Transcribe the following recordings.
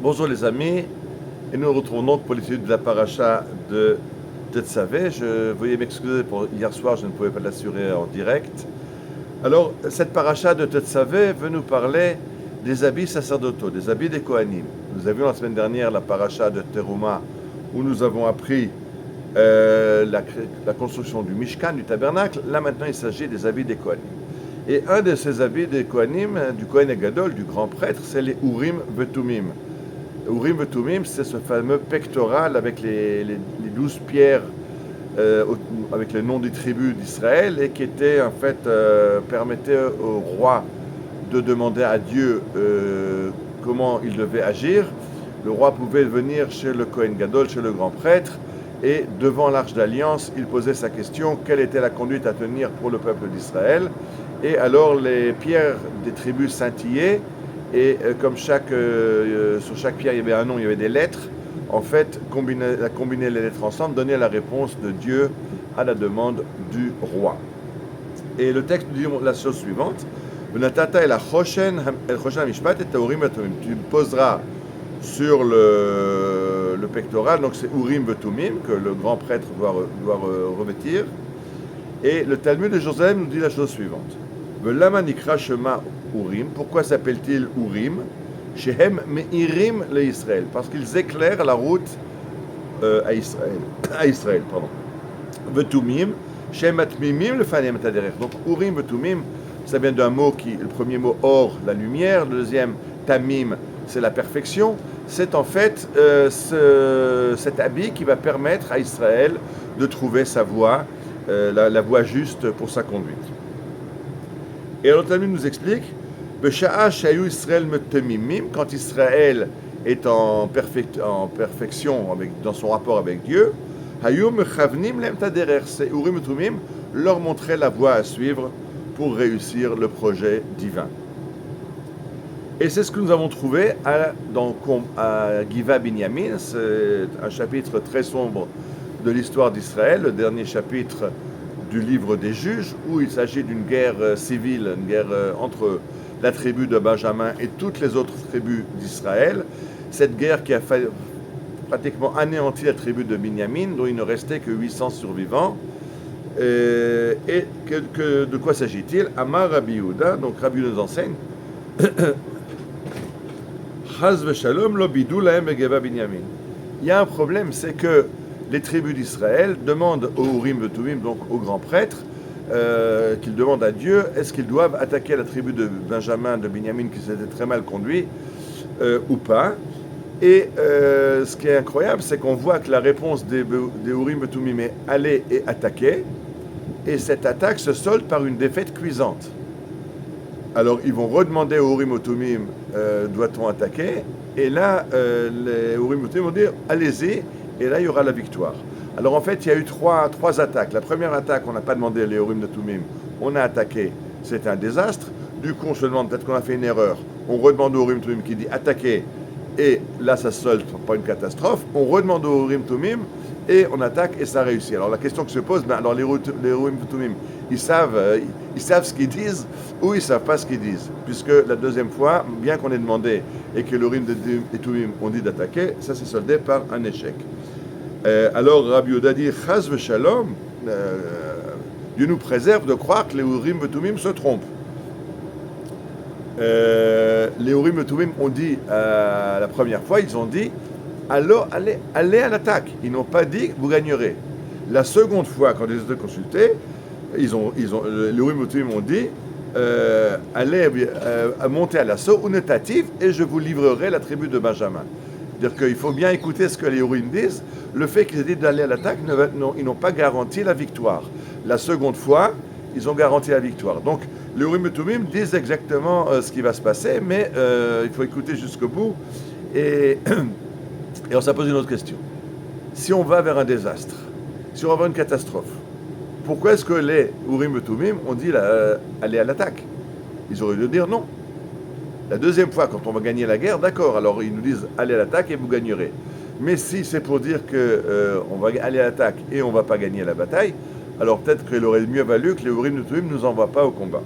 Bonjour les amis, et nous nous retrouvons donc pour l'étude de la paracha de Tetzavé. Je veuillez m'excuser pour hier soir, je ne pouvais pas l'assurer en direct. Alors, cette paracha de Tetzavé veut nous parler des habits sacerdotaux, des habits des Kohanim. Nous avions la semaine dernière la paracha de Teruma, où nous avons appris la construction du Mishkan, du tabernacle. Là maintenant, il s'agit des habits des Kohanim. Et un de ces habits des Kohanim, du Kohen Gadol, du grand prêtre, c'est les Urim Vetumim. Urim Vetumim, c'est ce fameux pectoral avec les 12 pierres avec le nom des tribus d'Israël et qui était en fait permettait au roi de demander à Dieu comment il devait agir. Le roi pouvait venir chez le Kohen Gadol, chez le grand prêtre, et devant l'Arche d'Alliance, il posait sa question, quelle était la conduite à tenir pour le peuple d'Israël. Et alors les pierres des tribus scintillaient, et comme sur chaque pierre il y avait un nom, il y avait des lettres. En fait, combiner les lettres ensemble donnait la réponse de Dieu à la demande du roi. Et le texte dit la chose suivante: tu poseras sur le pectoral, donc c'est Urim Vetumim que le grand prêtre doit revêtir. Et le Talmud de Jérusalem nous dit la chose suivante: Velama nikra shema Urim. Pourquoi s'appelle-t-il Urim? Shehem meirim le Israël, parce qu'ils éclairent la route à Israël. Vetumim, Shehem atmimim le fanem taderer. Donc Urim Vetumim, ça vient d'un mot le premier mot or, la lumière, le deuxième tamim, c'est la perfection. C'est en fait cet habit qui va permettre à Israël de trouver sa voie, la voie juste pour sa conduite. Et alors, le Talmud nous explique, quand Israël est en perfection dans son rapport avec Dieu, ces Urim et Tumim leur montraient la voie à suivre pour réussir le projet divin. Et c'est ce que nous avons trouvé à Giva Binyamin. C'est un chapitre très sombre de l'histoire d'Israël, le dernier chapitre du livre des juges, où il s'agit d'une guerre civile, une guerre entre la tribu de Benjamin et toutes les autres tribus d'Israël. Cette guerre qui a pratiquement anéanti la tribu de Binyamin, dont il ne restait que 800 survivants. Et de quoi s'agit-il? Amar Rabbi Yehuda, donc Rabbi nous enseigne, Chaz v'shalom lo bidou lahem begeva Binyamin. Il y a un problème, c'est que les tribus d'Israël demandent au Urim Vetumim, donc au grand prêtre, qu'ils demandent à Dieu, est-ce qu'ils doivent attaquer la tribu de Benjamin, de Binyamin, qui s'était très mal conduit, ou pas. Et ce qui est incroyable, c'est qu'on voit que la réponse des Urim Vetumim est aller et attaquer, et cette attaque se solde par une défaite cuisante. Alors ils vont redemander aux Urim Vetumim, doit-on attaquer? Et là, les Urim Vetumim vont dire, allez-y, et là il y aura la victoire. Alors en fait, il y a eu trois attaques. La première attaque, on n'a pas demandé les Urim Vetumim, on a attaqué, c'était un désastre. Du coup, on se demande, peut-être qu'on a fait une erreur. On redemande aux Urim Vetumim qui dit attaquer, et là ça se solde par une catastrophe. On redemande aux Urim Vetumim, et on attaque, et ça réussit. Alors la question qui se pose, alors les Urim Vetumim, ils savent ce qu'ils disent, ou ils ne savent pas ce qu'ils disent. Puisque la deuxième fois, bien qu'on ait demandé, et que les Urim Vetumim ont dit d'attaquer, ça s'est soldé par un échec. Alors Rabbi Yehuda dit, Chaz v'shalom, Dieu nous préserve de croire que les Urim Vetumim se trompent. Les Urim Vetumim ont dit la première fois, ils ont dit, alors allez à l'attaque. Ils n'ont pas dit, vous gagnerez. La seconde fois, quand ils ont été consultés, les Urim Vetumim ont dit, allez monter à l'assaut, unitatif, et je vous livrerai la tribu de Benjamin. C'est-à-dire qu'il faut bien écouter ce que les Urim disent. Le fait qu'ils aient dit d'aller à l'attaque, ils n'ont pas garanti la victoire. La seconde fois, ils ont garanti la victoire. Donc, les Urim et Tumim disent exactement ce qui va se passer, mais il faut écouter jusqu'au bout. Et on se pose une autre question. Si on va vers un désastre, si on va vers une catastrophe, pourquoi est-ce que les Urim et Tumim ont dit aller à l'attaque? Ils auraient dû dire non. La deuxième fois, quand on va gagner la guerre, d'accord, alors ils nous disent allez à l'attaque et vous gagnerez. Mais si c'est pour dire qu'on va aller à l'attaque et on ne va pas gagner la bataille, alors peut-être qu'il aurait mieux valu que les Urim et Tumim ne nous envoient pas au combat.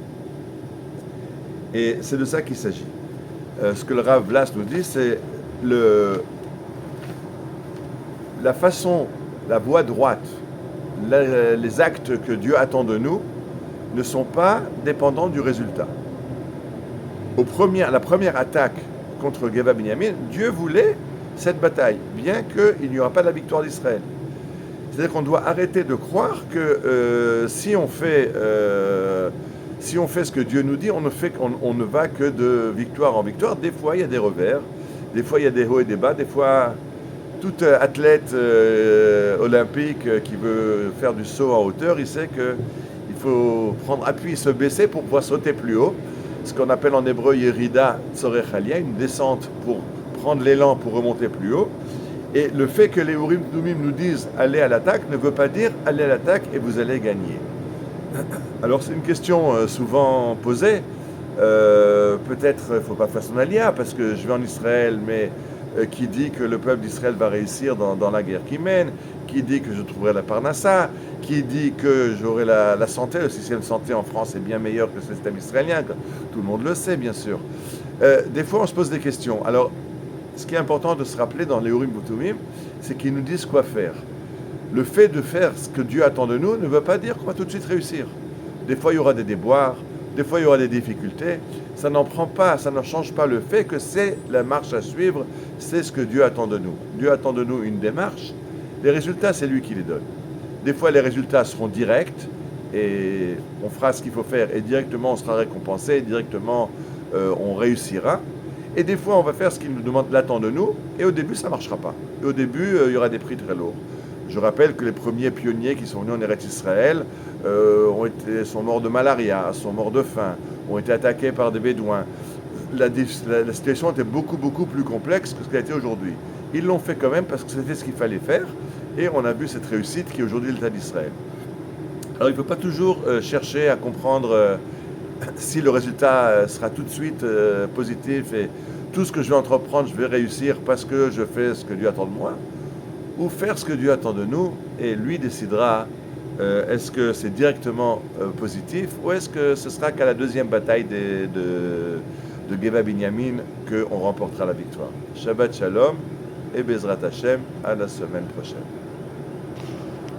Et c'est de ça qu'il s'agit. Ce que le Rav Vlas nous dit, c'est le, la façon, la voie droite, les actes que Dieu attend de nous ne sont pas dépendants du résultat. La première attaque contre Geba Binyamin, Dieu voulait cette bataille, bien qu'il n'y aura pas la victoire d'Israël. C'est-à-dire qu'on doit arrêter de croire que si on fait ce que Dieu nous dit, on ne va que de victoire en victoire. Des fois, il y a des revers, des fois, il y a des hauts et des bas, des fois, tout athlète olympique qui veut faire du saut en hauteur, il sait qu'il faut prendre appui et se baisser pour pouvoir sauter plus haut. Ce qu'on appelle en hébreu Yerida Tzorech Aliyah, une descente pour prendre l'élan pour remonter plus haut. Et le fait que les Urim Tumim nous disent allez à l'attaque ne veut pas dire allez à l'attaque et vous allez gagner. Alors c'est une question souvent posée. Peut-être il ne faut pas faire son alia parce que je vais en Israël, mais qui dit que le peuple d'Israël va réussir dans la guerre qui mène, qui dit que je trouverai la parnassa, qui dit que j'aurai la santé, le système de santé en France est bien meilleur que le système israélien, tout le monde le sait bien sûr. Des fois on se pose des questions. Alors ce qui est important de se rappeler dans les Urim Tumim, c'est qu'ils nous disent quoi faire. Le fait de faire ce que Dieu attend de nous ne veut pas dire qu'on va tout de suite réussir. Des fois il y aura des déboires, des fois il y aura des difficultés. Ça n'en change pas le fait que c'est la marche à suivre, c'est ce que Dieu attend de nous. Dieu attend de nous une démarche, les résultats c'est lui qui les donne. Des fois les résultats seront directs et on fera ce qu'il faut faire et directement on sera récompensé, et directement on réussira. Et des fois on va faire ce qu'il nous demande, l'attend de nous et au début ça ne marchera pas. Et au début il y aura des prix très lourds. Je rappelle que les premiers pionniers qui sont venus en Eretz Israël sont morts de malaria, sont morts de faim, ont été attaqués par des bédouins. La situation était beaucoup plus complexe que ce qu'elle a été aujourd'hui. Ils l'ont fait quand même parce que c'était ce qu'il fallait faire et on a vu cette réussite qui est aujourd'hui l'État d'Israël. Alors il ne faut pas toujours chercher à comprendre si le résultat sera tout de suite positif et tout ce que je vais entreprendre, je vais réussir parce que je fais ce que Dieu attend de moi, ou faire ce que Dieu attend de nous et lui décidera est-ce que c'est directement positif ou est-ce que ce sera qu'à la deuxième bataille de Geba Binyamin qu'on remportera la victoire. Shabbat Shalom et Bezrat Hashem, à la semaine prochaine.